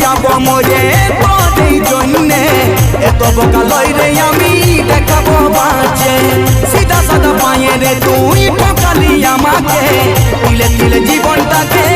যাব মরে তোর এই জন্যে, এত বোকা লই রে আমি দেখাবো বাঁচে। সিধা সাদা পায়ে রে তুই ঠকালি আমাকে, তিলে তিলে জীবনটাকে